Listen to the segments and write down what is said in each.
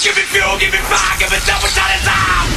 Give me fuel, give me fire, give me double shot of time.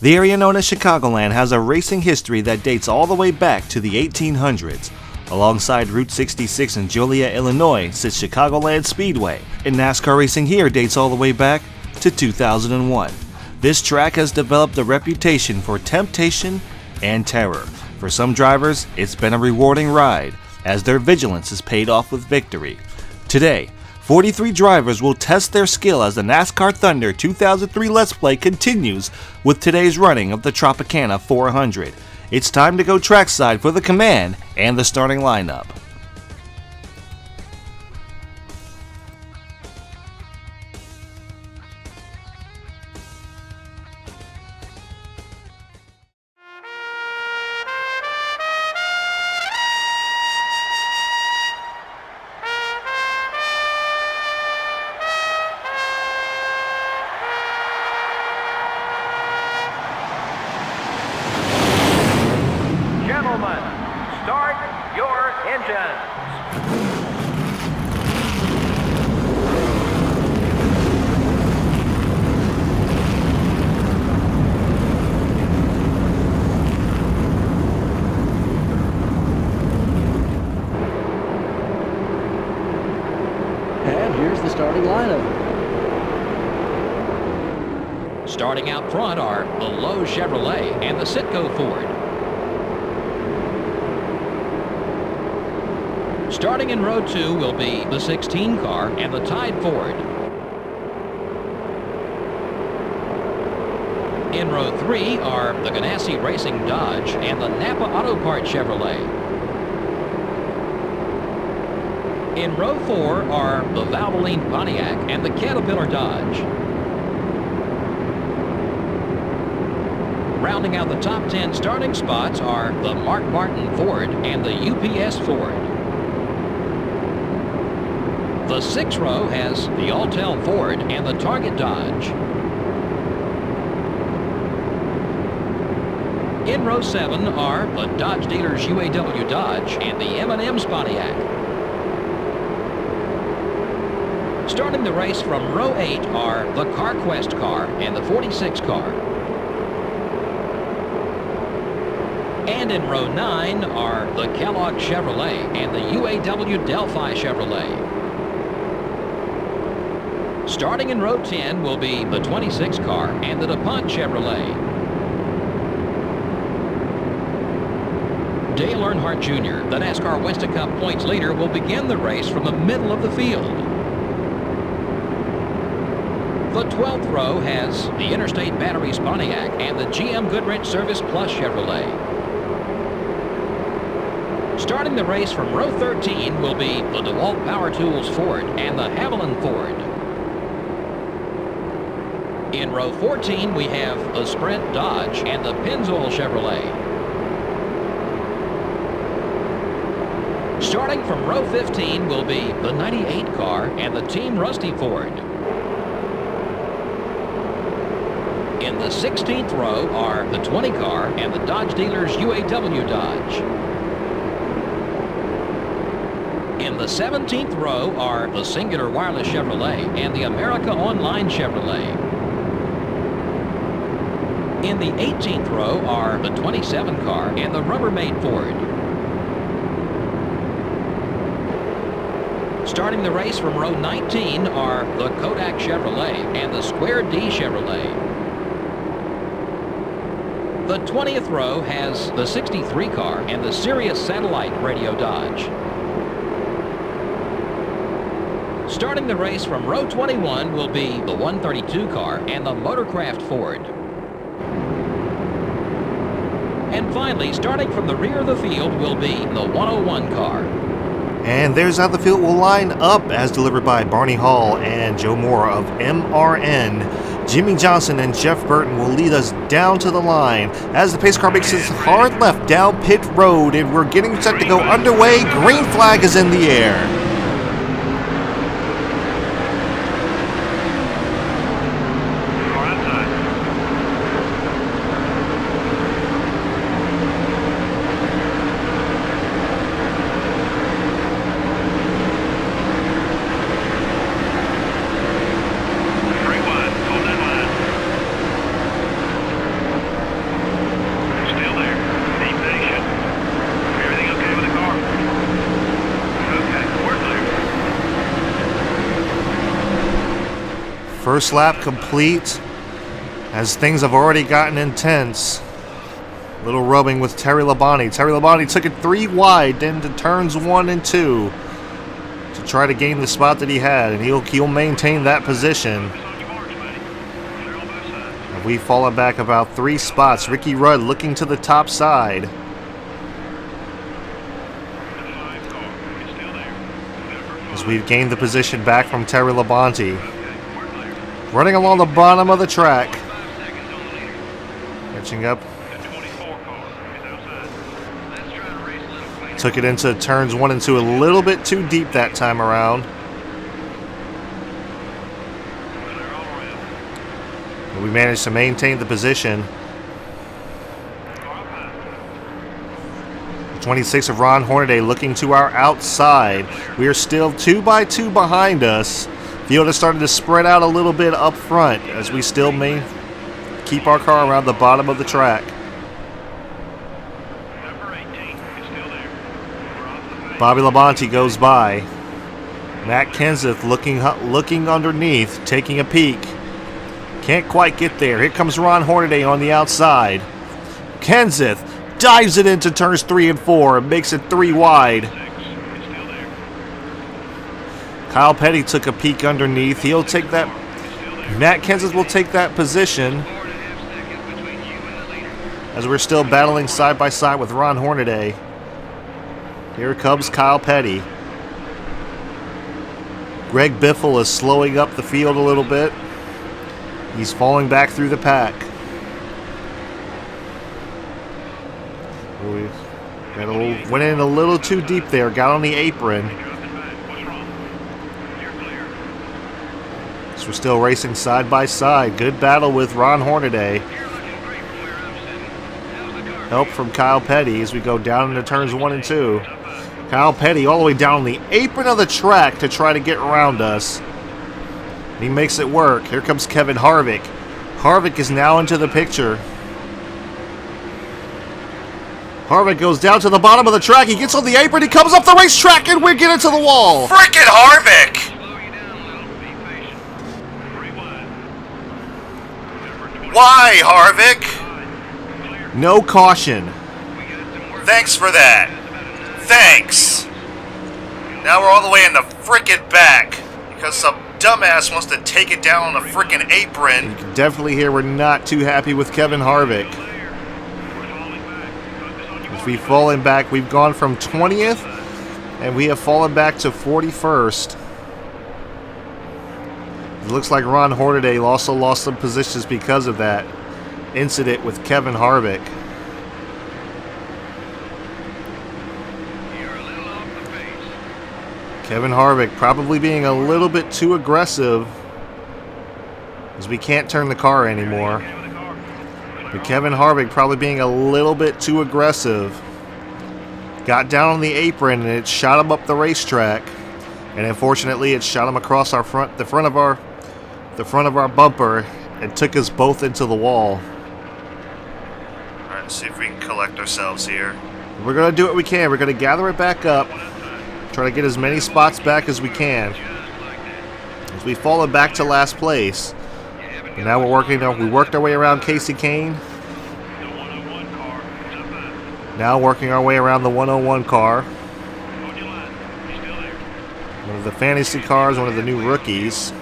The area known as Chicagoland has a racing history that dates all the way back to the 1800s. Alongside Route 66 in Joliet, Illinois sits Chicagoland Speedway, and NASCAR racing here dates all the way back to 2001. This track has developed a reputation for temptation and terror. For some drivers, it's been a rewarding ride, as their vigilance is paid off with victory. Today, 43 drivers will test their skill as the NASCAR Thunder 2003 Let's Play continues with today's running of the Tropicana 400. It's time to go trackside for the command and the starting lineup. Gentlemen, start your engines. And here's the starting lineup. Starting out front are the Lowe Chevrolet and the Citgo Ford. Starting in row 2 will be the 16 car and the Tide Ford. In row 3 are the Ganassi Racing Dodge and the Napa Auto Parts Chevrolet. In row 4 are the Valvoline Pontiac and the Caterpillar Dodge. Rounding out the top 10 starting spots are the Mark Martin Ford and the UPS Ford. The 6th row has the Altel Ford and the Target Dodge. In row 7 are the Dodge Dealers UAW Dodge and the M&M's Pontiac. Starting the race from row 8 are the CarQuest car and the 46 car. And in row 9 are the Kellogg Chevrolet and the UAW Delphi Chevrolet. Starting in row 10 will be the 26 car and the DuPont Chevrolet. Dale Earnhardt Jr., the NASCAR Winston Cup points leader, will begin the race from the middle of the field. The 12th row has the Interstate Batteries Pontiac and the GM Goodrich Service Plus Chevrolet. Starting the race from row 13 will be the DeWalt Power Tools Ford and the Haviland Ford. In row 14, we have the Sprint Dodge and the Pennzoil Chevrolet. Starting from row 15 will be the 98 car and the Team Rusty Ford. In the 16th row are the 20 car and the Dodge Dealers UAW Dodge. In the 17th row are the Singular Wireless Chevrolet and the America Online Chevrolet. In the 18th row are the 27 car and the Rubbermaid Ford. Starting the race from row 19 are the Kodak Chevrolet and the Square D Chevrolet. The 20th row has the 63 car and the Sirius Satellite Radio Dodge. Starting the race from row 21 will be the 132 car and the Motorcraft Ford. And finally, starting from the rear of the field will be the 101 car. And there's how the field will line up as delivered by Barney Hall and Joe Moore of MRN. Jimmy Johnson and Jeff Burton will lead us down to the line as the pace car makes its hard left down pit road, and we're getting set to go underway. Green flag is in the air. First lap complete, as things have already gotten intense. Little rubbing with Terry Labonte. Terry Labonte took it 3 wide into turns 1 and 2 to try to gain the spot that he had, and he'll maintain that position. And we've fallen back about 3 spots. Ricky Rudd looking to the top side. As we've gained the position back from Terry Labonte. Running along the bottom of the track. Catching up. Took it into turns 1 and 2 a little bit too deep that time around. But we managed to maintain the position. 26 of Ron Hornaday looking to our outside. We are still 2 by 2 behind us. Field is starting to spread out a little bit up front as we still may keep our car around the bottom of the track. Bobby Labonte goes by. Matt Kenseth looking underneath, taking a peek. Can't quite get there. Here comes Ron Hornaday on the outside. Kenseth dives it into turns 3 and 4 and makes it 3 wide. Kyle Petty took a peek underneath. He'll take that. Matt Kenseth will take that position as we're still battling side by side with Ron Hornaday. Here comes Kyle Petty. Greg Biffle is slowing up the field a little bit. He's falling back through the pack. Went in a little too deep there. Got on the apron. So we're still racing side by side. Good battle with Ron Hornaday. Help from Kyle Petty as we go down into turns 1 and 2. Kyle Petty all the way down on the apron of the track to try to get around us. He makes it work. Here comes Kevin Harvick. Harvick is now into the picture. Harvick goes down to the bottom of the track. He gets on the apron. He comes up the racetrack and we get into the wall. Frickin' Harvick! Why, Harvick? No caution. Thanks for that. Thanks. Now we're all the way in the frickin' back because some dumbass wants to take it down on the frickin' apron. You can definitely hear we're not too happy with Kevin Harvick. As we've fallen back, we've gone from 20th and we have fallen back to 41st. It looks like Ron Hornaday also lost some positions because of that incident with Kevin Harvick. Kevin Harvick probably being a little bit too aggressive as we can't turn the car anymore. But Kevin Harvick probably being a little bit too aggressive. Got down on the apron and it shot him up the racetrack. And unfortunately it shot him across the front of our bumper and took us both into the wall. Alright, let's see if we can collect ourselves here. We're going to do what we can. We're going to gather it back up. Try to get as many spots back as we can. As we've fallen back to last place. And now we worked our way around Casey Kane. Now working our way around the 101 car. One of the fantasy cars, one of the new rookies.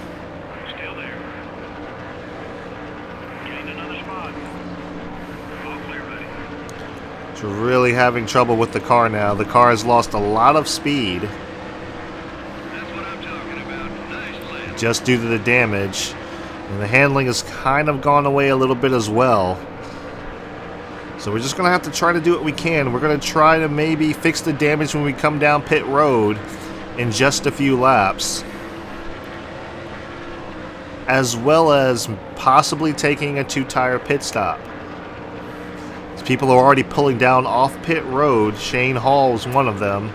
So we're really having trouble with the car now. The car has lost a lot of speed. Just due to the damage. And the handling has kind of gone away a little bit as well. So we're just going to have to try to do what we can. We're going to try to maybe fix the damage when we come down pit road in just a few laps. As well as possibly taking a 2-tire pit stop. People are already pulling down off pit road. Shane Hall is one of them.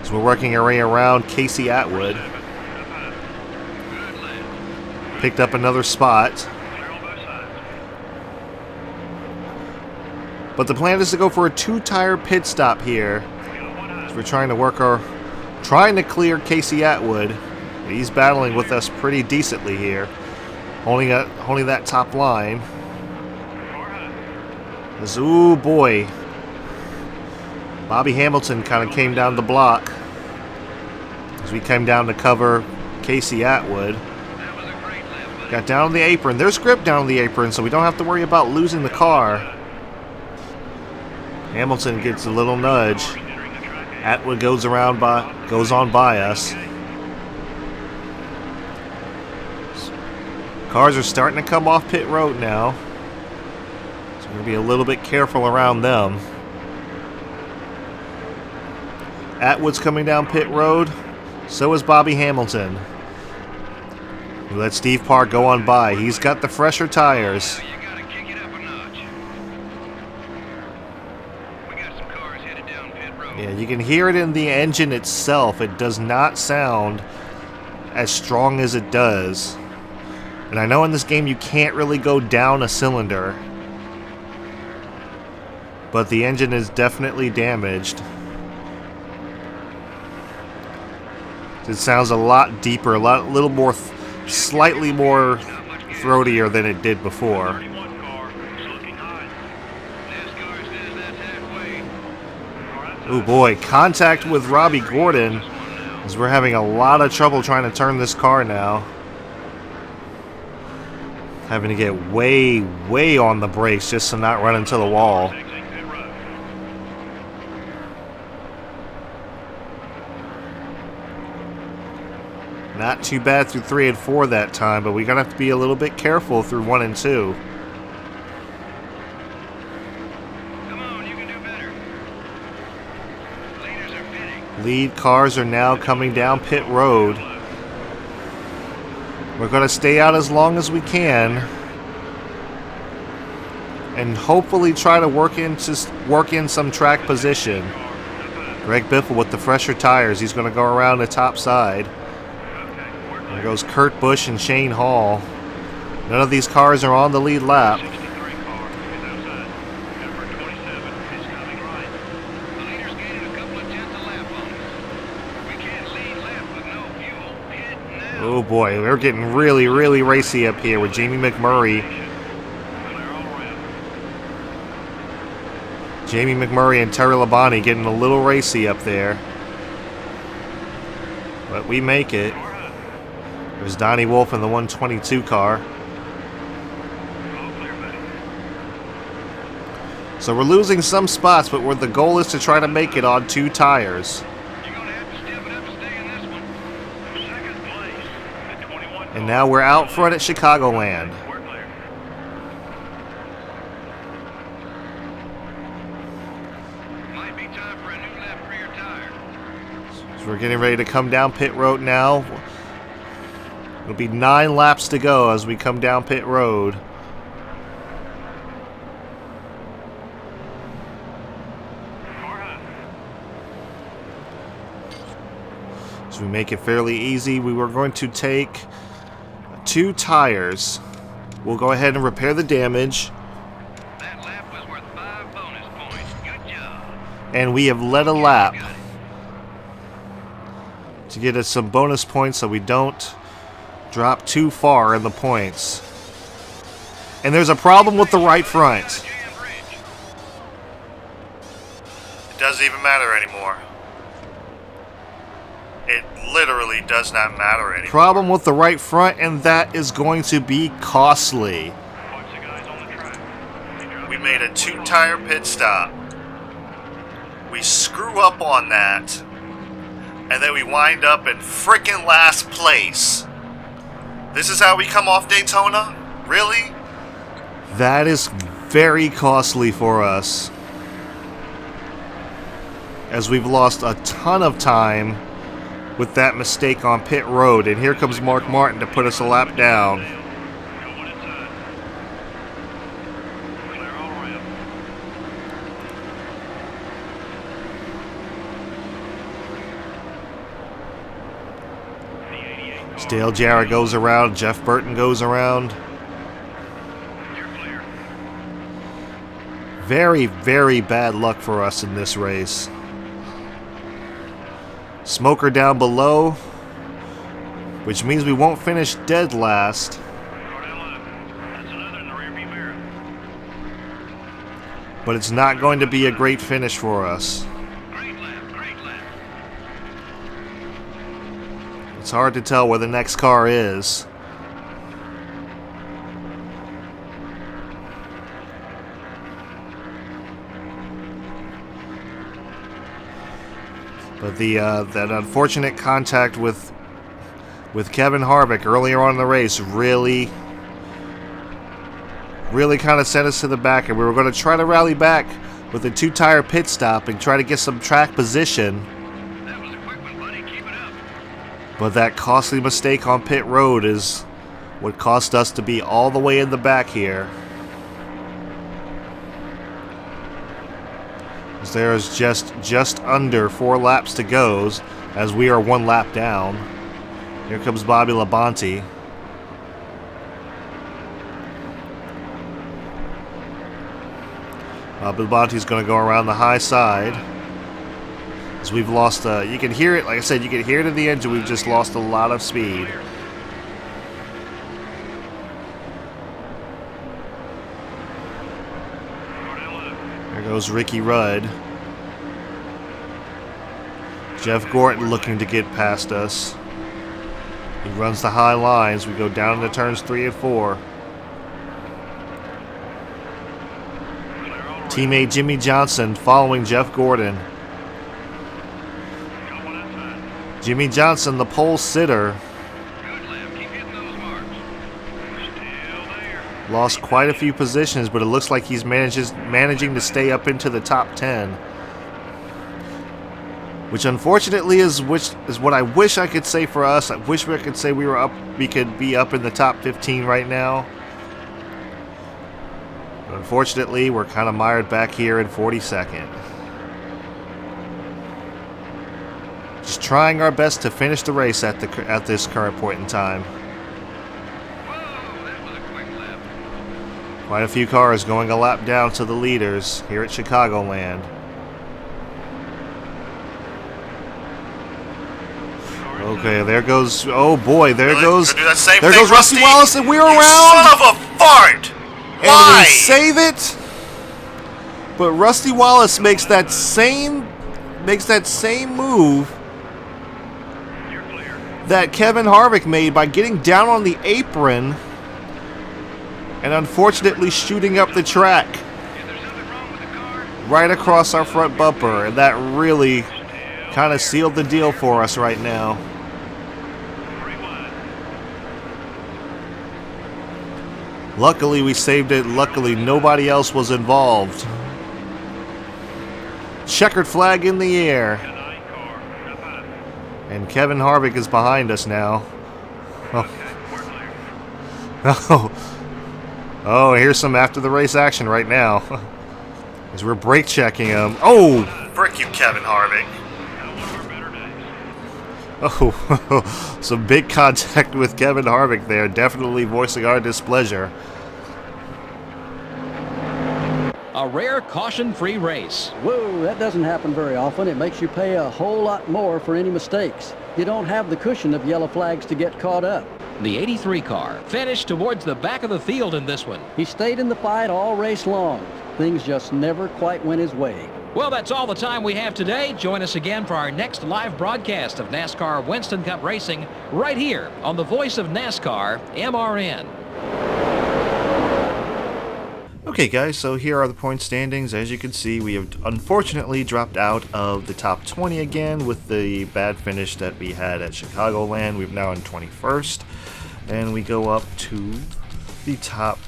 So we're working our way around Casey Atwood. Picked up another spot. But the plan is to go for a 2-tire pit stop here. So we're trying to clear Casey Atwood. He's battling with us pretty decently here. holding that top line. Ooh boy. Bobby Hamilton kind of came down the block as we came down to cover Casey Atwood. Got down on the apron. There's grip down on the apron, so we don't have to worry about losing the car. Hamilton gets a little nudge. Atwood goes on by us. Cars are starting to come off pit road now, so we're going to be a little bit careful around them. Atwood's coming down pit road, so is Bobby Hamilton. We let Steve Park go on by. He's got the fresher tires. Yeah, you can hear it in the engine itself. It does not sound as strong as it does. And I know in this game you can't really go down a cylinder, but the engine is definitely damaged. It sounds a lot deeper, little more, slightly more throatier than it did before. Oh boy, contact with Robbie Gordon, as we're having a lot of trouble trying to turn this car now. Having to get way, way on the brakes just to not run into the wall. Not too bad through 3 and 4 that time, but we're going to have to be a little bit careful through 1 and 2. Come on, you can do better. Leaders are pitting. Lead cars are now coming down pit road. We're going to stay out as long as we can and hopefully try to work in some track position. Greg Biffle with the fresher tires. He's going to go around the top side. There goes Kurt Busch and Shane Hall. None of these cars are on the lead lap. Oh boy, we're getting really, really racy up here with Jamie McMurray. Jamie McMurray and Terry Labonte getting a little racy up there. But we make it. There's Donnie Wolf in the 122 car. So we're losing some spots, but the goal is to try to make it on 2 tires. And now we're out front at Chicagoland. Might be time for a new left rear tire. So we're getting ready to come down pit road now. It'll be 9 laps to go as we come down pit road. So we make it fairly easy. We were going to take 2 tires. We'll go ahead and repair the damage. That lap was worth 5 bonus points. Good job. And we have led a lap to get us some bonus points so we don't drop too far in the points. And there's a problem with the right front. It doesn't even matter anymore. It literally does not matter anymore. Problem with the right front, and that is going to be costly. We made a 2-tire pit stop. We screw up on that. And then we wind up in frickin' last place. This is how we come off Daytona? Really? That is very costly for us, as we've lost a ton of time with that mistake on pit road. And here comes Mark Martin to put us a lap down. Dale Jarrett goes around, Jeff Burton goes around. Very, very bad luck for us in this race. Smoker down below, which means we won't finish dead last. but it's not going to be a great finish for us. Great lap, great lap. It's hard to tell where the next car is. But that unfortunate contact with Kevin Harvick earlier on in the race really kind of sent us to the back, and we were going to try to rally back with a 2-tire pit stop and try to get some track position. That was a quick one, buddy. Keep it up. But that costly mistake on pit road is what cost us to be all the way in the back here. As there is just under 4 laps to go, as we are 1 lap down. Here comes Bobby Labonte. Bobby Labonte's going to go around the high side. As we've lost, you can hear it, like I said, you can hear it in the engine, we've just lost a lot of speed. There goes Ricky Rudd. Jeff Gordon looking to get past us. He runs the high lines. We go down into turns 3 and 4. Teammate Jimmy Johnson following Jeff Gordon. Jimmy Johnson, the pole sitter, Good lap. Keep hitting those marks. Still there. lost quite a few positions, but it looks like he's managing to stay up into the top 10. Which unfortunately is what I wish I could say for us. I wish we could say we could be up in the top 15 right now. But unfortunately, we're kind of mired back here in 42nd. Just trying our best to finish the race at this current point in time. Whoa, that was a quick lap. Quite a few cars going a lap down to the leaders here at Chicagoland. Okay, there goes. Oh boy, there goes. Do that same There thing, goes Rusty Wallace, and we're You around. son of a fart! And Why? we save it. But Rusty Wallace makes that same move You're clear. that Kevin Harvick made by getting down on the apron and unfortunately shooting up the track If there's something wrong with the car, right across our front bumper, and that really kind of sealed the deal for us right now. rewind. Luckily, we saved it. Luckily, nobody else was involved. Checkered flag in the air. Good night, car. Up high. And Kevin Harvick is behind us now. Oh, Okay, we're clear. oh, here's some after the race action right now. As we're brake checking him. Oh, Frick you, Kevin Harvick. Got one of our better days. oh, some big contact with Kevin Harvick there. Definitely voicing our displeasure. A rare caution-free race. Whoa, that doesn't happen very often. It makes you pay a whole lot more for any mistakes. You don't have the cushion of yellow flags to get caught up. The 83 car finished towards the back of the field in this one. He stayed in the fight all race long. Things just never quite went his way. Well, that's all the time we have today. Join us again for our next live broadcast of NASCAR Winston Cup Racing right here on the Voice of NASCAR, MRN. Okay guys, so here are the point standings. As you can see, we have unfortunately dropped out of the top 20 again with the bad finish that we had at Chicagoland. We're now in 21st, and we go up to the top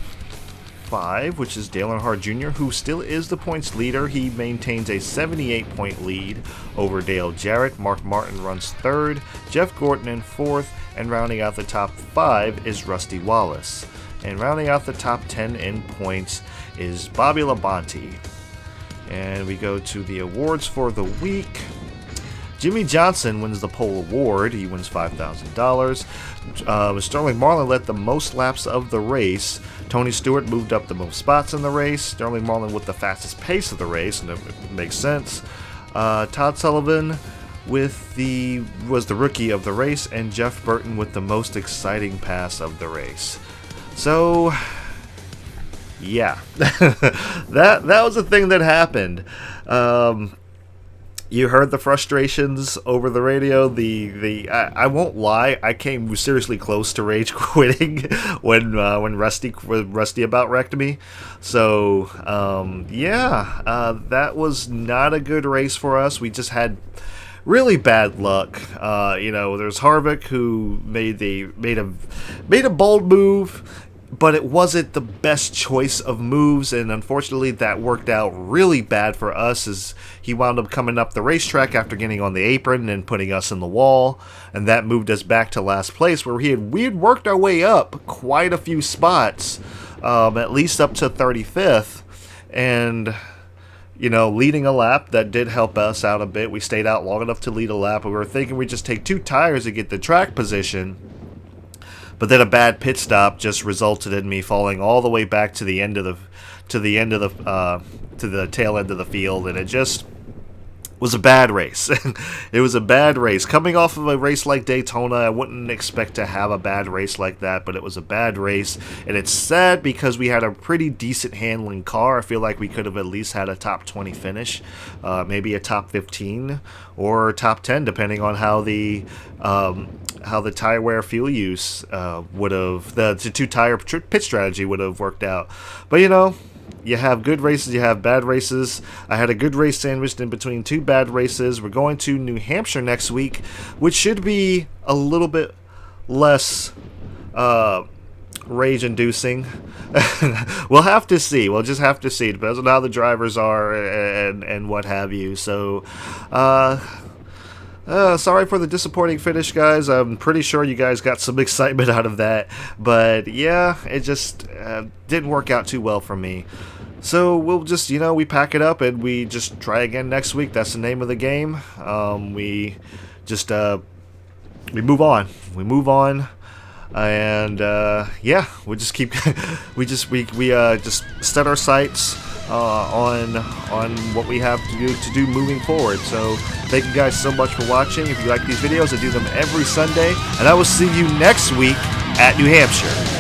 5, which is Dale Earnhardt Jr., who still is the points leader. He maintains a 78-point lead over Dale Jarrett. Mark Martin runs 3rd, Jeff Gordon in 4th, and rounding out the top 5 is Rusty Wallace. And rounding out the top 10 in points is Bobby Labonte. And we go to the awards for the week. Jimmy Johnson wins the pole award. He wins $5,000. Sterling Marlin led the most laps of the race. Tony Stewart moved up the most spots in the race. Sterling Marlin with the fastest pace of the race, and it makes sense. Todd Sullivan was the rookie of the race, and Jeff Burton with the most exciting pass of the race. So, yeah, that was a thing that happened. You heard the frustrations over the radio. I won't lie, I came seriously close to rage quitting when Rusty about wrecked me. So that was not a good race for us. We just had really bad luck. There's Harvick who made a bold move, but it wasn't the best choice of moves, and unfortunately that worked out really bad for us as he wound up coming up the racetrack after getting on the apron and putting us in the wall, and that moved us back to last place, where we had worked our way up quite a few spots, at least up to 35th, and leading a lap, that did help us out a bit. We stayed out long enough to lead a lap. We were thinking we'd just take 2 tires to get the track position, but then a bad pit stop just resulted in me falling all the way back to the tail end of the field, and it just was a bad race. It was a bad race. Coming off of a race like Daytona, I wouldn't expect to have a bad race like that, but it was a bad race, and it's sad because we had a pretty decent handling car. I feel like we could have at least had a top 20 finish, maybe a top 15 or top 10, depending on how the tire wear fuel use would have, the 2-tire pit strategy would have worked out. But you have good races, you have bad races. I had a good race sandwiched in between 2 bad races. We're going to New Hampshire next week, which should be a little bit less rage-inducing. We'll have to see. We'll just have to see. It depends on how the drivers are and what have you. So, sorry for the disappointing finish, guys. I'm pretty sure you guys got some excitement out of that. But, yeah, it just didn't work out too well for me. So we'll just, we pack it up and we just try again next week. That's the name of the game. We just, we move on. We move on. And, we just keep, we just set our sights on what we have to do moving forward. So thank you guys so much for watching. If you like these videos, I do them every Sunday, and I will see you next week at New Hampshire.